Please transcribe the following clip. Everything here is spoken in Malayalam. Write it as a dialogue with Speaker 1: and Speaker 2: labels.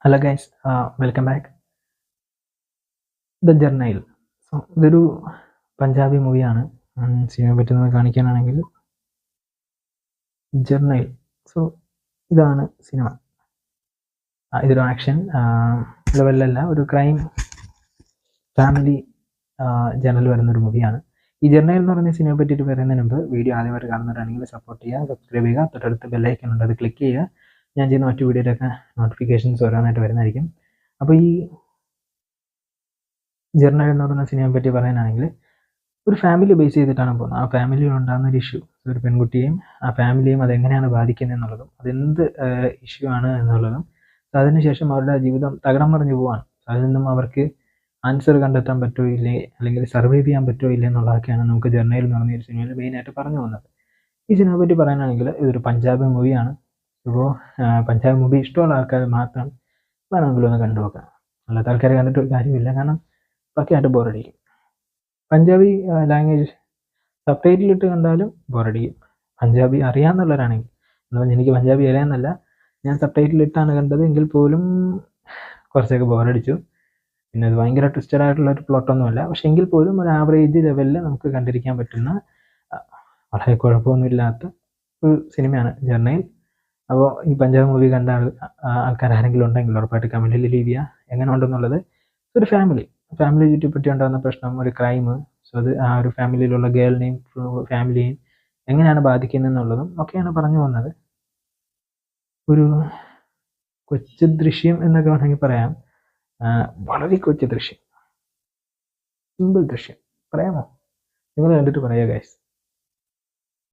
Speaker 1: Hello guys, welcome back. The Jarnail. So ഇതൊരു പഞ്ചാബി മൂവിയാണ്. സിനിമയെ പറ്റി നമ്മൾ കാണിക്കാനാണെങ്കിൽ ജർണയിൽ. സോ ഇതാണ് സിനിമ. ഇതൊരു ആക്ഷൻ ലെവലിലല്ല, ഒരു ക്രൈം ഫാമിലി ജേണൽ വരുന്നൊരു മൂവിയാണ്. ഈ ജർണയിൽ എന്ന് പറയുന്ന സിനിമയെ പറ്റിയിട്ട് പറയുന്നതിന് മുമ്പ് വീഡിയോ ആദ്യമായിട്ട് കാണുന്നവരാണെങ്കിൽ സപ്പോർട്ട് ചെയ്യുക, സബ്സ്ക്രൈബ് ചെയ്യുക, തൊട്ടടുത്ത് ബെല്ലൈക്കൺ ഉണ്ട്, അത് ക്ലിക്ക് ചെയ്യുക. ഞാൻ ചെയ്യുന്ന മറ്റു വീഡിയോയിലൊക്കെ നോട്ടിഫിക്കേഷൻസ് ഓരോന്നായിട്ട് വരുന്നതായിരിക്കും. അപ്പോൾ ഈ ജർണൽ എന്ന് പറയുന്ന സിനിമയെ പറ്റി പറയാനാണെങ്കിൽ ഒരു ഫാമിലി ബേസ് ചെയ്തിട്ടാണ് പോകുന്നത്. ആ ഫാമിലിയിൽ ഉണ്ടാകുന്ന ഒരു ഇഷ്യൂ, ഒരു പെൺകുട്ടിയെയും ആ ഫാമിലിയും അതെങ്ങനെയാണ് ബാധിക്കുന്നത് എന്നുള്ളതും അതെന്ത് ഇഷ്യൂ ആണ് എന്നുള്ളതും അതിനുശേഷം അവരുടെ ജീവിതം തകിടം മറിഞ്ഞു പോവാണ്. അതിൽ നിന്നും അവർക്ക് ആൻസർ കണ്ടെത്താൻ പറ്റുമോ ഇല്ലേ, അല്ലെങ്കിൽ സർവൈവ് ചെയ്യാൻ പറ്റുമോ ഇല്ലേ എന്നുള്ളതൊക്കെയാണ് നമുക്ക് ജർണയിൽ എന്ന് പറഞ്ഞ ഒരു സിനിമയിൽ മെയിനായിട്ട് പറഞ്ഞു പോകുന്നത്. ഈ സിനിമയെ പറ്റി പറയാനാണെങ്കിൽ ഇതൊരു പഞ്ചാബി മൂവിയാണ്. ഇപ്പോൾ പഞ്ചാബി മൂവി ഇഷ്ടമുള്ള ആൾക്കാർ മാത്രം വേണമെങ്കിലും ഒന്ന് കണ്ടു നോക്കാം. അല്ലാത്ത ആൾക്കാർ കണ്ടിട്ട് ഒരു കാര്യമില്ല, കാരണം പക്കയായിട്ട് ബോറടിക്കും. പഞ്ചാബി ലാംഗ്വേജ് സബ് ടൈറ്റിലിട്ട് കണ്ടാലും ബോറടിക്കും. പഞ്ചാബി അറിയാമെന്നുള്ളവരാണെങ്കിൽ, എന്നാൽ എനിക്ക് പഞ്ചാബി അറിയാമെന്നല്ല, ഞാൻ സബ് ടൈറ്റിലിട്ടാണ് കണ്ടത്, എങ്കിൽ പോലും കുറച്ചൊക്കെ ബോറടിച്ചു. പിന്നെ അത് ഭയങ്കര ട്വിസ്റ്റഡ് ആയിട്ടുള്ള ഒരു പ്ലോട്ടൊന്നുമല്ല, പക്ഷെ എങ്കിൽ പോലും ഒരു ആവറേജ് ലെവലിൽ നമുക്ക് കണ്ടിരിക്കാൻ പറ്റുന്ന വളരെ കുഴപ്പമൊന്നുമില്ലാത്ത ഒരു സിനിമയാണ് ജർണയിൽ. അപ്പോൾ ഈ പഞ്ചാബി മൂവി കണ്ട ആൾക്കാർ ആരെങ്കിലും ഉണ്ടെങ്കിൽ ഉറപ്പായിട്ട് കമൻറ്റിൽ ലീവ് ചെയ്യുക. എങ്ങനെ ഉണ്ടെന്നുള്ളത്. ഒരു ഫാമിലി ചുറ്റിപ്പറ്റി ഉണ്ടാകുന്ന പ്രശ്നം, ഒരു ക്രൈം. സോ അത് ആ ഒരു ഫാമിലിയിലുള്ള ഗേളിനെയും ഫാമിലിയെയും എങ്ങനെയാണ് ബാധിക്കുന്നത് എന്നുള്ളതും ഒക്കെയാണ് പറഞ്ഞു പോകുന്നത്. ഒരു കൊച്ചു ദൃശ്യം എന്നൊക്കെ വേണമെങ്കിൽ പറയാം. വളരെ കൊച്ചു ദൃശ്യം, സിമ്പിൾ ദൃശ്യം. പറയാമോ? നിങ്ങൾ കണ്ടിട്ട് പറയുക ഗൈസ്.